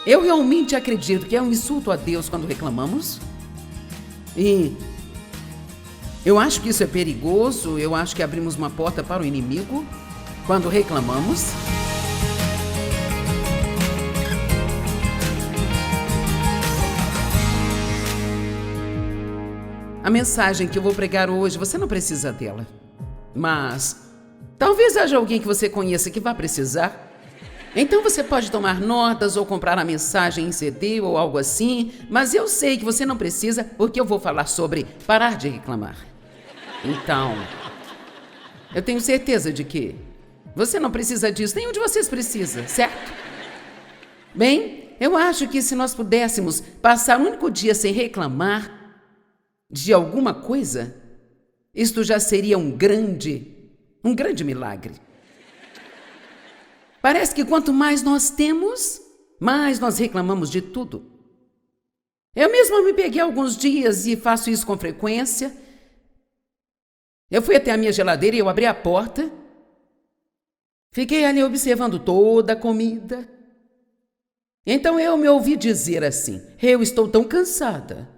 Eu realmente acredito que é um insulto a Deus quando reclamamos. E eu acho que isso é perigoso, eu acho que abrimos uma porta para o inimigo quando reclamamos. A mensagem que eu vou pregar hoje, você não precisa dela. Mas talvez haja alguém que você conheça que vá precisar. Então você pode tomar notas ou comprar a mensagem em CD ou algo assim, mas eu sei que você não precisa, porque eu vou falar sobre parar de reclamar. Então, eu tenho certeza de que você não precisa disso, nenhum de vocês precisa, certo? Bem, eu acho que se nós pudéssemos passar um único dia sem reclamar de alguma coisa, isto já seria um grande milagre. Parece que quanto mais nós temos, mais nós reclamamos de tudo. Eu mesma me peguei alguns dias e faço isso com frequência. Eu fui até a minha geladeira e eu abri a porta. Fiquei ali observando toda a comida. Então eu me ouvi dizer assim: eu estou tão cansada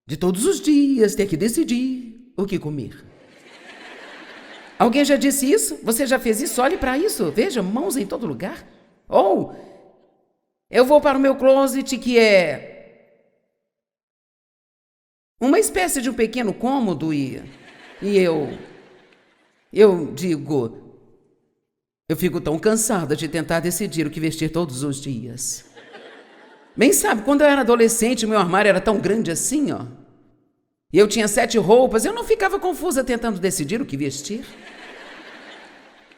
de todos os dias ter que decidir o que comer. Alguém já disse isso? Você já fez isso? Olhe para isso. Veja, mãos em todo lugar. Ou eu vou para o meu closet, que é uma espécie de um pequeno cômodo, e eu digo, eu fico tão cansada de tentar decidir o que vestir todos os dias. Bem, sabe, quando eu era adolescente, meu armário era tão grande assim, ó. E eu tinha 7 roupas, eu não ficava confusa tentando decidir o que vestir.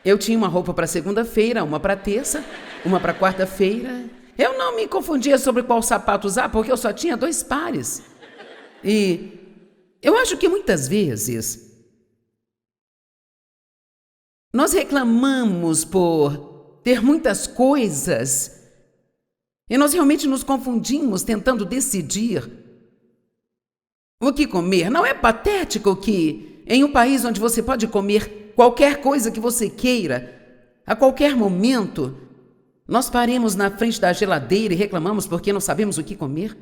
Eu tinha uma roupa para segunda-feira, uma para terça, uma para quarta-feira. Eu não me confundia sobre qual sapato usar, porque eu só tinha 2 pares. E eu acho que muitas vezes nós reclamamos por ter muitas coisas e nós realmente nos confundimos tentando decidir o que comer. Não é patético que em um país onde você pode comer qualquer coisa que você queira, a qualquer momento, nós paremos na frente da geladeira e reclamamos porque não sabemos o que comer?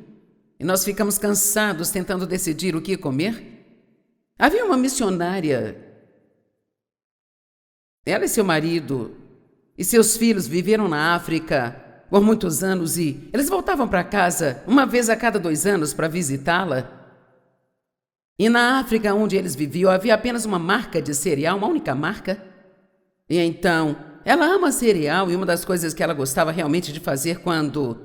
E nós ficamos cansados tentando decidir o que comer? Havia uma missionária, ela e seu marido e seus filhos viveram na África por muitos anos e eles voltavam para casa uma vez a cada 2 anos para visitá-la. E na África onde eles viviam havia apenas uma marca de cereal, uma única marca. E então, ela ama cereal e uma das coisas que ela gostava realmente de fazer quando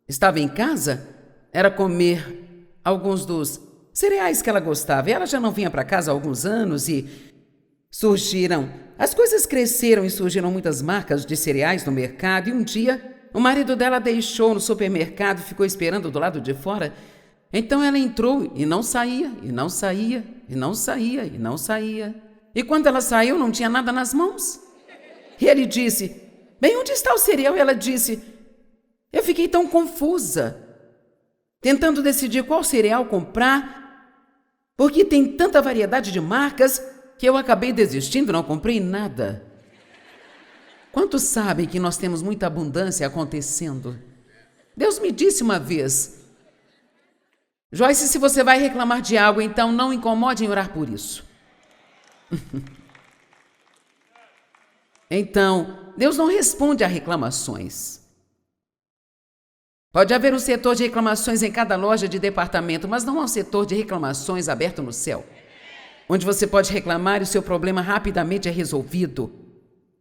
estava em casa era comer alguns dos cereais que ela gostava. E ela já não vinha para casa há alguns anos e as coisas cresceram e surgiram muitas marcas de cereais no mercado. E um dia, o marido dela deixou no supermercado e ficou esperando do lado de fora. Então ela entrou e não saía, e não saía, e não saía, e não saía. E quando ela saiu, não tinha nada nas mãos. E ele disse: bem, onde está o cereal? E ela disse: eu fiquei tão confusa, tentando decidir qual cereal comprar, porque tem tanta variedade de marcas que eu acabei desistindo, não comprei nada. Quantos sabem que nós temos muita abundância acontecendo? Deus me disse uma vez: Joyce, se você vai reclamar de algo, então não incomode em orar por isso. Então, Deus não responde a reclamações. Pode haver um setor de reclamações em cada loja de departamento, mas não há um setor de reclamações aberto no céu, onde você pode reclamar e o seu problema rapidamente é resolvido.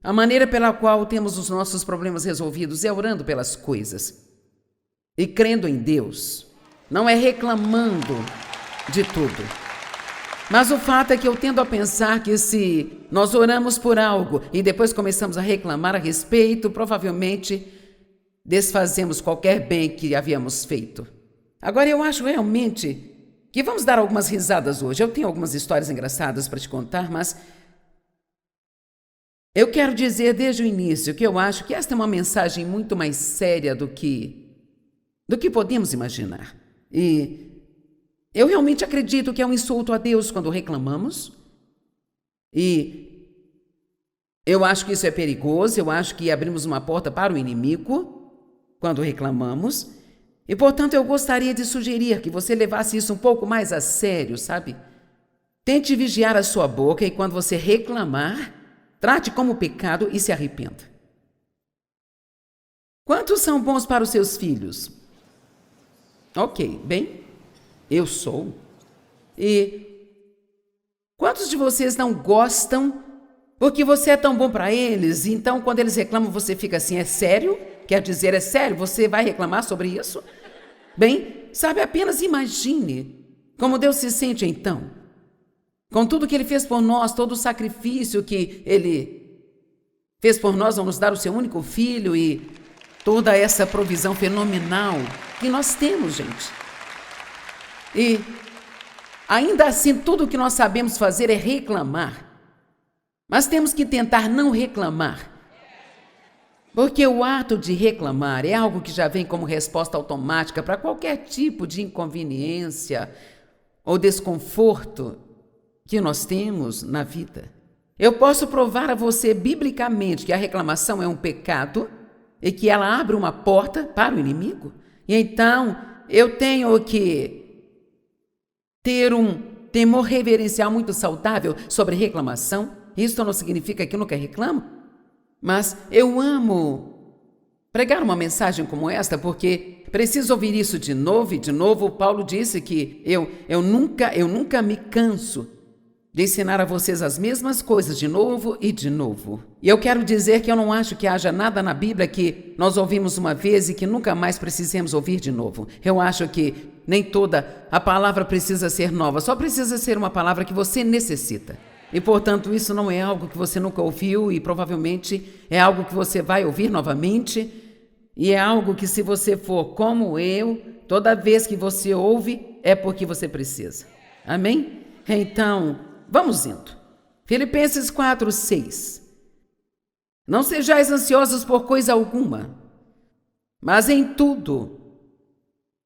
A maneira pela qual temos os nossos problemas resolvidos é orando pelas coisas e crendo em Deus. Não é reclamando de tudo. Mas o fato é que eu tendo a pensar que se nós oramos por algo e depois começamos a reclamar a respeito, provavelmente desfazemos qualquer bem que havíamos feito. Agora eu acho realmente que vamos dar algumas risadas hoje. Eu tenho algumas histórias engraçadas para te contar, mas eu quero dizer desde o início que eu acho que esta é uma mensagem muito mais séria do que podemos imaginar. E eu realmente acredito que é um insulto a Deus quando reclamamos. E eu acho que isso é perigoso, eu acho que abrimos uma porta para o inimigo. quando reclamamos, e, portanto, eu gostaria de sugerir que você levasse isso um pouco mais a sério, sabe? Tente vigiar a sua boca e, quando você reclamar, trate como pecado e se arrependa. Quantos são bons para os seus filhos? Ok, bem, eu sou. E quantos de vocês não gostam porque você é tão bom para eles? Então, quando eles reclamam, você fica assim, é sério? Quer dizer, é sério? Você vai reclamar sobre isso? Bem, sabe, apenas imagine como Deus se sente então. Com tudo que Ele fez por nós, todo o sacrifício que Ele fez por nós ao nos dar o seu único filho e toda essa provisão fenomenal que nós temos, gente. E ainda assim, tudo o que nós sabemos fazer é reclamar. Mas temos que tentar não reclamar. Porque o ato de reclamar é algo que já vem como resposta automática para qualquer tipo de inconveniência ou desconforto que nós temos na vida. Eu posso provar a você biblicamente que a reclamação é um pecado e que ela abre uma porta para o inimigo. E então eu tenho que ter um temor reverencial muito saudável sobre reclamação. Isso não significa que eu nunca reclamo, mas eu amo pregar uma mensagem como esta porque preciso ouvir isso de novo e de novo. Paulo disse que eu nunca me canso de ensinar a vocês as mesmas coisas de novo e de novo. E eu quero dizer que eu não acho que haja nada na Bíblia que nós ouvimos uma vez e que nunca mais precisemos ouvir de novo. Eu acho que nem toda a palavra precisa ser nova, só precisa ser uma palavra que você necessita. E, portanto, isso não é algo que você nunca ouviu e provavelmente é algo que você vai ouvir novamente. E é algo que, se você for como eu, toda vez que você ouve, é porque você precisa. Amém? Então, vamos indo. Filipenses 4:6. Não sejais ansiosos por coisa alguma, mas em tudo,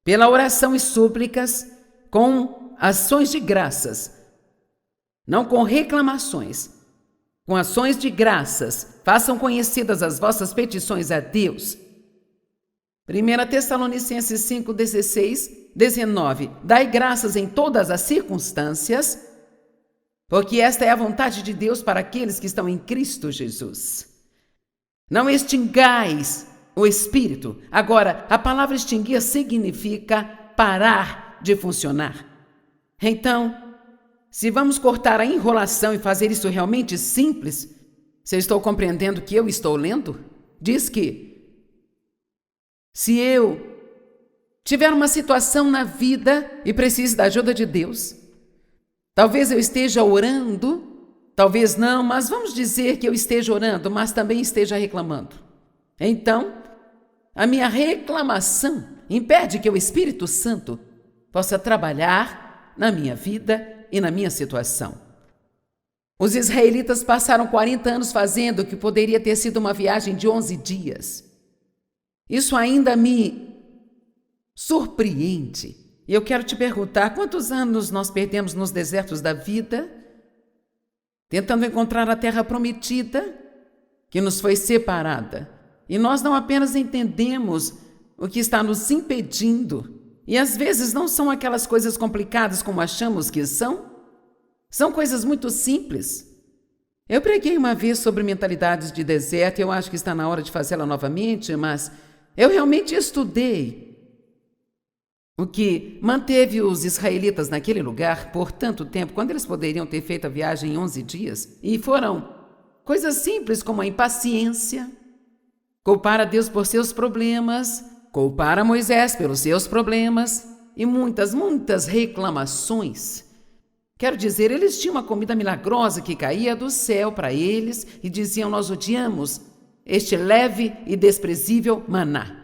pela oração e súplicas, com ações de graças, não com reclamações, com ações de graças, façam conhecidas as vossas petições a Deus. 1 Tessalonicenses 5:16, 19. Dai graças em todas as circunstâncias, porque esta é a vontade de Deus para aqueles que estão em Cristo Jesus. Não extingais o Espírito. Agora, a palavra extinguir significa parar de funcionar. Então, se vamos cortar a enrolação e fazer isso realmente simples, se eu estou compreendendo o que eu estou lendo, diz que se eu tiver uma situação na vida e precise da ajuda de Deus, talvez eu esteja orando, talvez não, mas vamos dizer que eu esteja orando, mas também esteja reclamando. Então, a minha reclamação impede que o Espírito Santo possa trabalhar na minha vida e na minha situação. Os israelitas passaram 40 anos fazendo o que poderia ter sido uma viagem de 11 dias. Isso ainda me surpreende. E eu quero te perguntar, quantos anos nós perdemos nos desertos da vida, tentando encontrar a terra prometida que nos foi separada. E nós não apenas entendemos o que está nos impedindo, e às vezes não são aquelas coisas complicadas como achamos que são. São coisas muito simples. Eu preguei uma vez sobre mentalidades de deserto, eu acho que está na hora de fazê-la novamente, mas eu realmente estudei o que manteve os israelitas naquele lugar por tanto tempo, quando eles poderiam ter feito a viagem em 11 dias. E foram coisas simples como a impaciência, culpar a Deus por seus problemas, culpar a Moisés pelos seus problemas e muitas reclamações. Quero dizer, eles tinham uma comida milagrosa que caía do céu para eles e diziam: nós odiamos este leve e desprezível maná.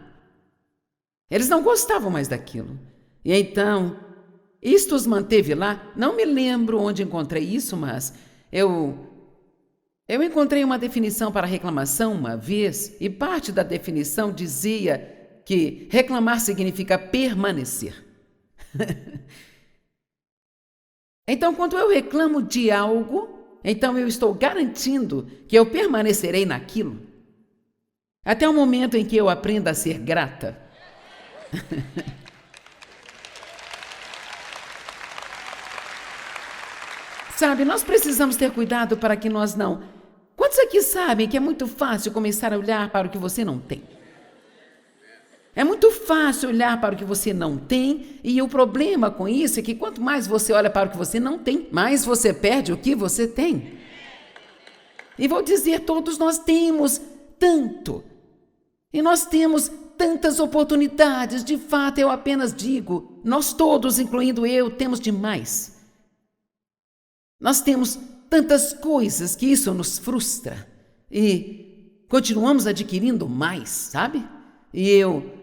Eles não gostavam mais daquilo. E então, isto os manteve lá. Não me lembro onde encontrei isso, mas eu encontrei uma definição para reclamação uma vez, e parte da definição dizia que reclamar significa permanecer. Então, quando eu reclamo de algo, então eu estou garantindo que eu permanecerei naquilo. Até o momento em que eu aprenda a ser grata. Sabe, nós precisamos ter cuidado para que nós não... Quantos aqui sabem que é muito fácil começar a olhar para o que você não tem? É muito fácil olhar para o que você não tem, e o problema com isso é que quanto mais você olha para o que você não tem, mais você perde o que você tem. E vou dizer, todos nós temos tanto, e nós temos tantas oportunidades, de fato eu apenas digo, nós todos, incluindo eu, temos demais. Nós temos tantas coisas que isso nos frustra, e continuamos adquirindo mais, sabe? E eu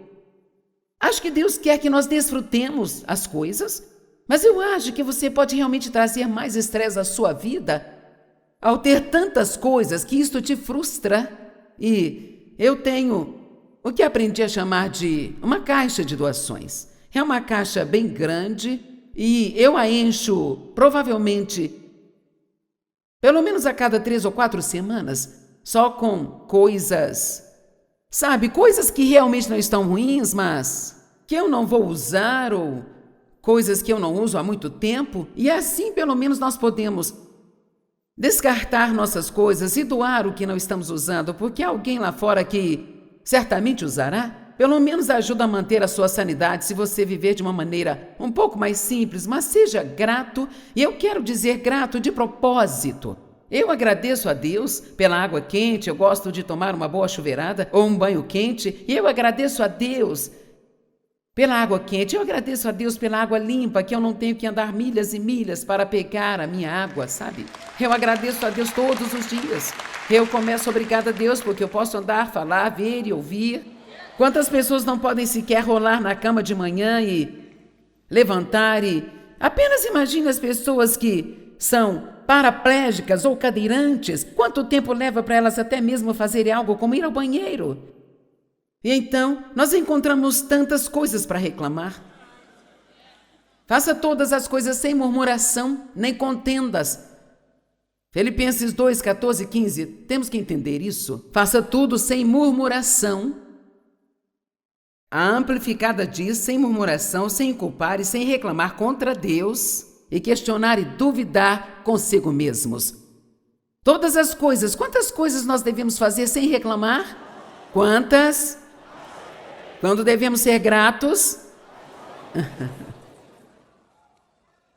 acho que Deus quer que nós desfrutemos as coisas, mas eu acho que você pode realmente trazer mais estresse à sua vida ao ter tantas coisas que isto te frustra. E eu tenho o que aprendi a chamar de uma caixa de doações. É uma caixa bem grande e eu a encho provavelmente pelo menos a cada 3 ou 4 semanas, só com coisas... Sabe, coisas que realmente não estão ruins, mas que eu não vou usar, ou coisas que eu não uso há muito tempo, e assim pelo menos nós podemos descartar nossas coisas e doar o que não estamos usando, porque há alguém lá fora que certamente usará. Pelo menos ajuda a manter a sua sanidade se você viver de uma maneira um pouco mais simples, mas seja grato, e eu quero dizer grato de propósito. Eu agradeço a Deus pela água quente, eu gosto de tomar uma boa chuveirada ou um banho quente, e eu agradeço a Deus pela água quente, eu agradeço a Deus pela água limpa, que eu não tenho que andar milhas e milhas para pegar a minha água, sabe? Eu agradeço a Deus todos os dias. Eu começo obrigada a Deus porque eu posso andar, falar, ver e ouvir. Quantas pessoas não podem sequer rolar na cama de manhã e levantar e... Apenas imagine as pessoas que são paraplégicas ou cadeirantes, quanto tempo leva para elas até mesmo fazerem algo como ir ao banheiro? E então, nós encontramos tantas coisas para reclamar. Faça todas as coisas sem murmuração, nem contendas. Filipenses 2, 14 e 15, temos que entender isso. Faça tudo sem murmuração. A Amplificada diz, sem murmuração, sem culpar e sem reclamar contra Deus, e questionar e duvidar consigo mesmos. Todas as coisas, quantas coisas nós devemos fazer sem reclamar? Quantas? Quando devemos ser gratos?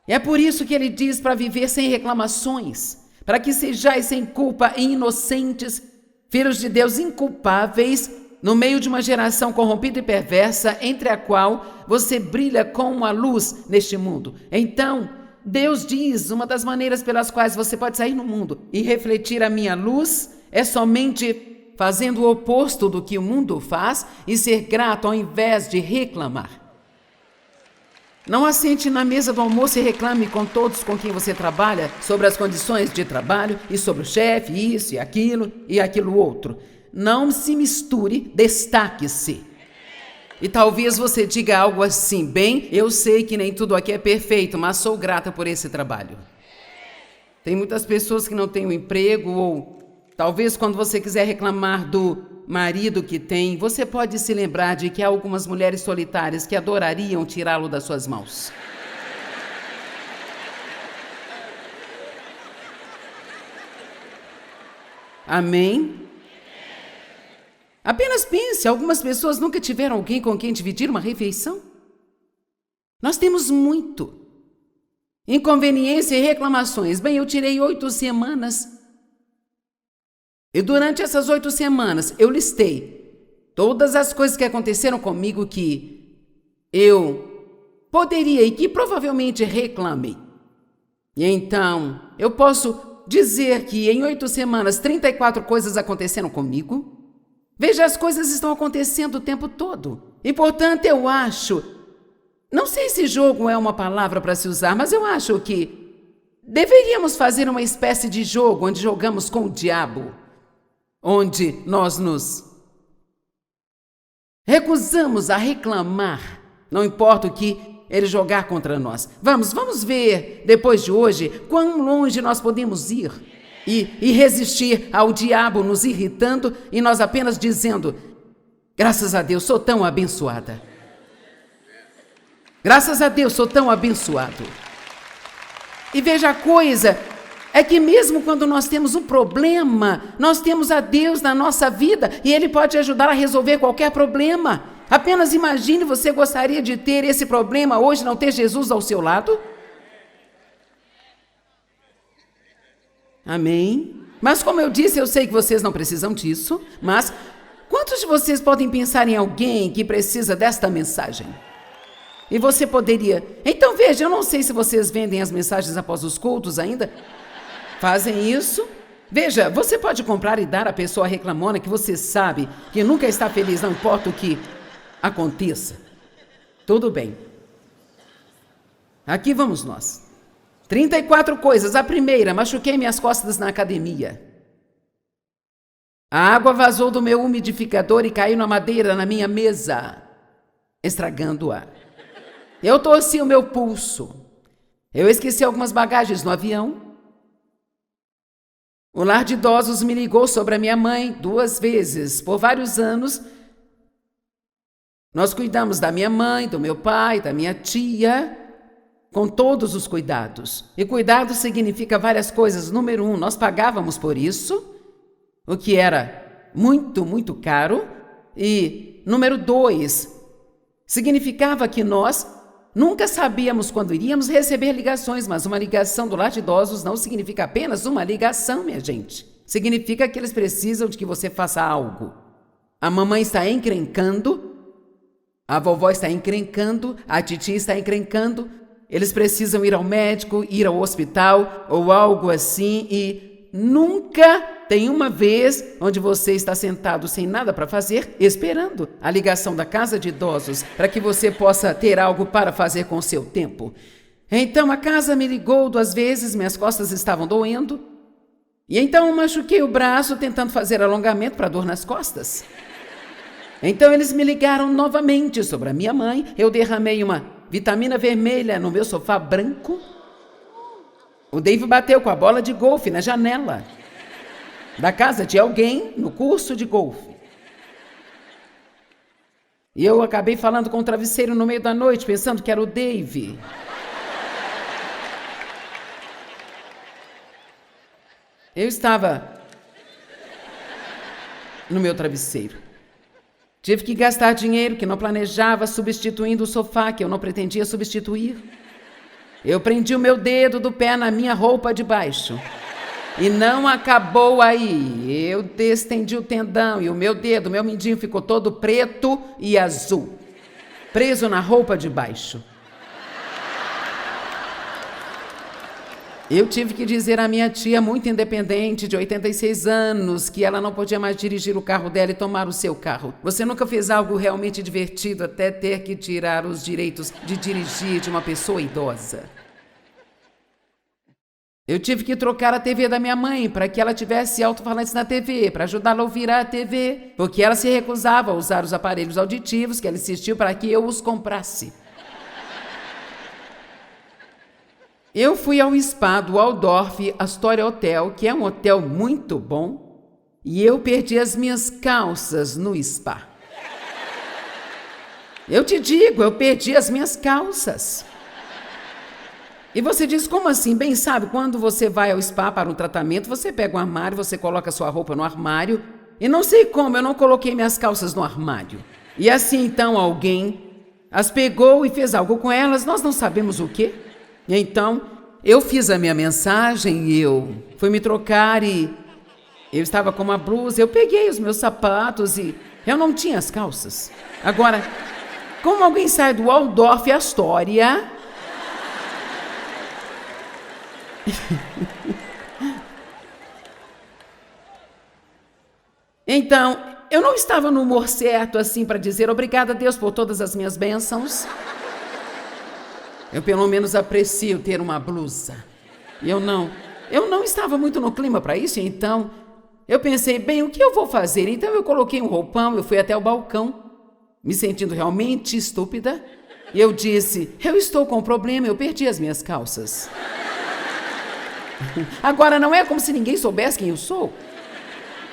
É por isso que ele diz para viver sem reclamações, para que sejais sem culpa e inocentes, filhos de Deus inculpáveis, no meio de uma geração corrompida e perversa, entre a qual você brilha como a luz neste mundo. Então, Deus diz, uma das maneiras pelas quais você pode sair no mundo e refletir a minha luz é somente fazendo o oposto do que o mundo faz e ser grato ao invés de reclamar. Não assente na mesa do almoço e reclame com todos com quem você trabalha sobre as condições de trabalho e sobre o chefe, isso e aquilo outro. Não se misture, destaque-se. E talvez você diga algo assim, bem, eu sei que nem tudo aqui é perfeito, mas sou grata por esse trabalho. Tem muitas pessoas que não têm um emprego, ou talvez quando você quiser reclamar do marido que tem, você pode se lembrar de que há algumas mulheres solitárias que adorariam tirá-lo das suas mãos. Amém? Apenas pense, algumas pessoas nunca tiveram alguém com quem dividir uma refeição. Nós temos muito. Inconveniência e reclamações. Bem, eu tirei 8 semanas. E durante essas 8 semanas, eu listei todas as coisas que aconteceram comigo que eu poderia e que provavelmente reclamei. E então, eu posso dizer que em 8 semanas, 34 coisas aconteceram comigo. Veja, as coisas estão acontecendo o tempo todo. E, portanto, eu acho... Não sei se jogo é uma palavra para se usar, mas eu acho que deveríamos fazer uma espécie de jogo onde jogamos com o diabo. Onde nós nos recusamos a reclamar. Não importa o que ele jogar contra nós. Vamos ver, depois de hoje, quão longe nós podemos ir. e resistir ao diabo nos irritando e nós apenas dizendo: graças a Deus, sou tão abençoada. Graças a Deus, sou tão abençoado. E veja, a coisa é que mesmo quando nós temos um problema, nós temos a Deus na nossa vida e Ele pode ajudar a resolver qualquer problema. Apenas imagine, você gostaria de ter esse problema hoje, não ter Jesus ao seu lado? Amém? Mas como eu disse, eu sei que vocês não precisam disso, mas quantos de vocês podem pensar em alguém que precisa desta mensagem? E você poderia... Então veja, eu não sei se vocês vendem as mensagens após os cultos ainda. Fazem isso? Veja, você pode comprar e dar à pessoa reclamona que você sabe que nunca está feliz, não importa o que aconteça. Tudo bem. Aqui vamos nós. 34 coisas. A primeira, machuquei minhas costas na academia. A água vazou do meu umidificador e caiu na madeira na minha mesa, estragando-a. Eu torci o meu pulso. Eu esqueci algumas bagagens no avião. O lar de idosos me ligou sobre a minha mãe 2 vezes. Por vários anos, nós cuidamos da minha mãe, do meu pai, da minha tia, com todos os cuidados. E cuidado significa várias coisas. Número 1, nós pagávamos por isso, o que era muito, muito caro. E número 2, significava que nós nunca sabíamos quando iríamos receber ligações, mas uma ligação do lar de idosos não significa apenas uma ligação, minha gente. Significa que eles precisam de que você faça algo. A mamãe está encrencando, a vovó está encrencando, a titia está encrencando. Eles precisam ir ao médico, ir ao hospital ou algo assim e nunca tem uma vez onde você está sentado sem nada para fazer, esperando a ligação da casa de idosos para que você possa ter algo para fazer com o seu tempo. Então a casa me ligou 2 vezes, minhas costas estavam doendo. E então eu machuquei o braço tentando fazer alongamento para dor nas costas. Então eles me ligaram novamente sobre a minha mãe. Eu derramei uma vitamina vermelha no meu sofá branco. O Dave bateu com a bola de golfe na janela da casa de alguém no curso de golfe. E eu acabei falando com o travesseiro no meio da noite, pensando que era o Dave. Eu estava no meu travesseiro. Tive que gastar dinheiro que não planejava, substituindo o sofá que eu não pretendia substituir. Eu prendi o meu dedo do pé na minha roupa de baixo. E não acabou aí. Eu estendi o tendão e o meu dedo, meu mindinho ficou todo preto e azul, preso na roupa de baixo. Eu tive que dizer à minha tia, muito independente, de 86 anos, que ela não podia mais dirigir o carro dela e tomar o seu carro. Você nunca fez algo realmente divertido até ter que tirar os direitos de dirigir de uma pessoa idosa. Eu tive que trocar a TV da minha mãe para que ela tivesse alto-falantes na TV, para ajudá-la a ouvir a TV, porque ela se recusava a usar os aparelhos auditivos que ela insistiu para que eu os comprasse. Eu fui ao spa do Waldorf Astoria Hotel, que é um hotel muito bom, e eu perdi as minhas calças no spa. Eu te digo, eu perdi as minhas calças. E você diz, como assim? Bem, sabe, quando você vai ao spa para um tratamento, você pega um armário, você coloca a sua roupa no armário, e não sei como, eu não coloquei minhas calças no armário. E assim, então, alguém as pegou e fez algo com elas, nós não sabemos o quê. E então, eu fiz a minha mensagem e eu fui me trocar e eu estava com uma blusa, eu peguei os meus sapatos e eu não tinha as calças. Agora, como alguém sai do Waldorf Astoria... Então, eu não estava no humor certo assim para dizer obrigada a Deus por todas as minhas bênçãos. Eu pelo menos aprecio ter uma blusa. E eu não estava muito no clima para isso, então eu pensei, bem, o que eu vou fazer? Então eu coloquei um roupão, eu fui até o balcão, me sentindo realmente estúpida, e eu disse, eu estou com um problema, eu perdi as minhas calças. Agora, não é como se ninguém soubesse quem eu sou.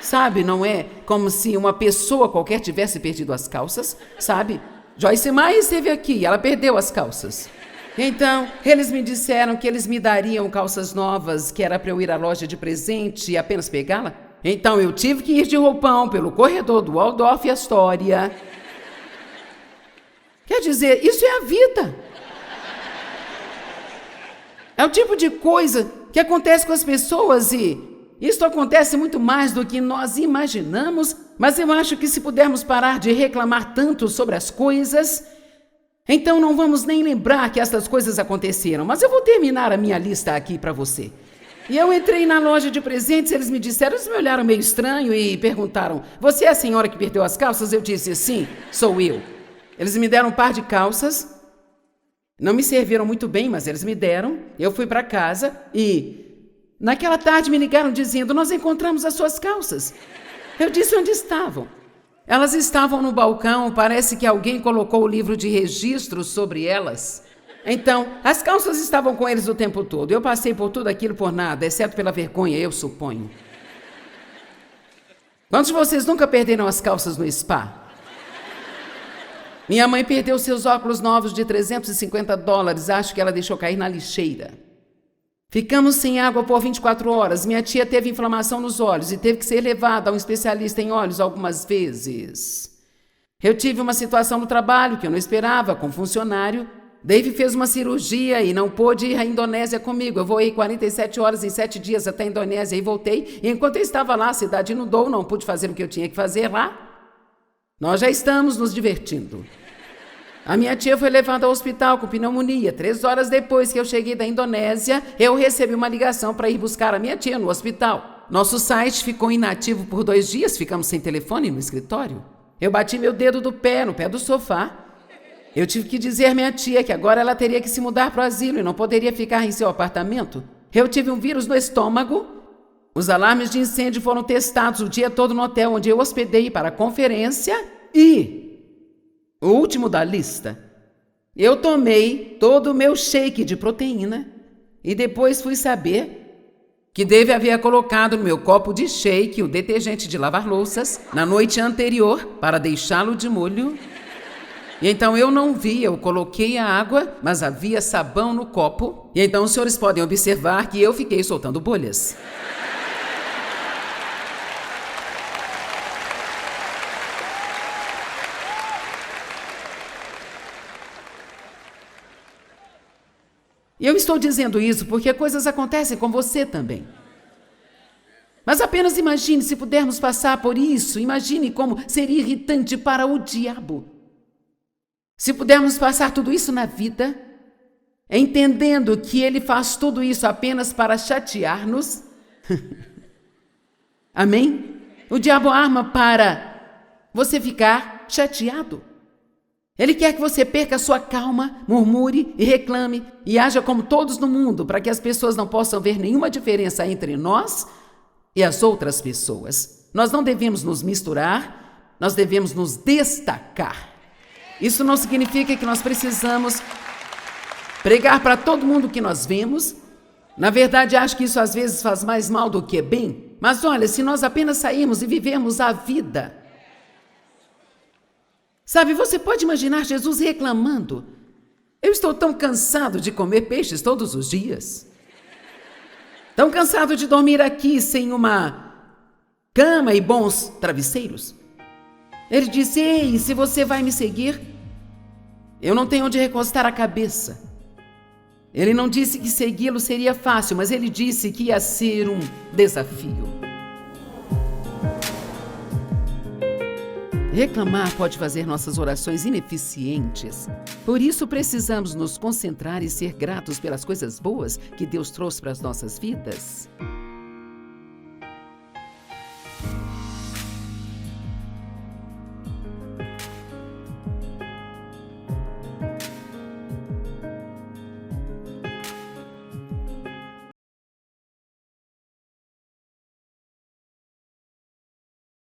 Sabe, não é como se uma pessoa qualquer tivesse perdido as calças, sabe? Joyce Meyer esteve aqui, ela perdeu as calças. Então, eles me disseram que eles me dariam calças novas, que era para eu ir à loja de presente e apenas pegá-la. Então, eu tive que ir de roupão pelo corredor do Waldorf Astoria. Quer dizer, isso é a vida. É o tipo de coisa que acontece com as pessoas e isso acontece muito mais do que nós imaginamos, mas eu acho que se pudermos parar de reclamar tanto sobre as coisas, então não vamos nem lembrar que essas coisas aconteceram. Mas eu vou terminar a minha lista aqui para você. E eu entrei na loja de presentes, eles me disseram, eles me olharam meio estranho e perguntaram, você é a senhora que perdeu as calças? Eu disse, sim, sou eu. Eles me deram um par de calças, não me serviram muito bem, mas eles me deram. Eu fui para casa e naquela tarde me ligaram dizendo, nós encontramos as suas calças. Eu disse onde estavam. Elas estavam no balcão, parece que alguém colocou o livro de registro sobre elas. Então, as calças estavam com eles o tempo todo. Eu passei por tudo aquilo por nada, exceto pela vergonha, eu suponho. Quantos de vocês nunca perderam as calças no spa? Minha mãe perdeu seus óculos novos de $350, acho que ela deixou cair na lixeira. Ficamos sem água por 24 horas. Minha tia teve inflamação nos olhos e teve que ser levada a um especialista em olhos algumas vezes. Eu tive uma situação no trabalho que eu não esperava com um funcionário. Dave fez uma cirurgia e não pôde ir à Indonésia comigo. Eu voei 47 horas em 7 dias até a Indonésia e voltei. E enquanto eu estava lá, a cidade inundou, não pude fazer o que eu tinha que fazer lá. Nós já estamos nos divertindo. A minha tia foi levada ao hospital com pneumonia. 3 horas depois que eu cheguei da Indonésia, eu recebi uma ligação para ir buscar a minha tia no hospital. Nosso site ficou inativo por 2 dias, ficamos sem telefone no escritório. Eu bati meu dedo do pé no pé do sofá. Eu tive que dizer à minha tia que agora ela teria que se mudar para o asilo e não poderia ficar em seu apartamento. Eu tive um vírus no estômago. Os alarmes de incêndio foram testados o dia todo no hotel onde eu hospedei para a conferência e... o último da lista, eu tomei todo o meu shake de proteína e depois fui saber que Dave havia colocado no meu copo de shake o detergente de lavar louças na noite anterior para deixá-lo de molho. E então eu não vi, eu coloquei a água, mas havia sabão no copo. E então os senhores podem observar que eu fiquei soltando bolhas. E eu estou dizendo isso porque coisas acontecem com você também. Mas apenas imagine se pudermos passar por isso. Imagine como seria irritante para o diabo. Se pudermos passar tudo isso na vida, entendendo que ele faz tudo isso apenas para chatear-nos. Amém? O diabo arma para você ficar chateado. Ele quer que você perca a sua calma, murmure e reclame e haja como todos no mundo, para que as pessoas não possam ver nenhuma diferença entre nós e as outras pessoas. Nós não devemos nos misturar, nós devemos nos destacar. Isso não significa que nós precisamos pregar para todo mundo que nós vemos. Na verdade, acho que isso às vezes faz mais mal do que bem. Mas olha, se nós apenas sairmos e vivermos a vida... Sabe, você pode imaginar Jesus reclamando. Eu estou tão cansado de comer peixes todos os dias. Tão cansado de dormir aqui sem uma cama e bons travesseiros. Ele disse, ei, se você vai me seguir, eu não tenho onde recostar a cabeça. Ele não disse que segui-lo seria fácil, mas ele disse que ia ser um desafio. Reclamar pode fazer nossas orações ineficientes. Por isso, precisamos nos concentrar e ser gratos pelas coisas boas que Deus trouxe para as nossas vidas.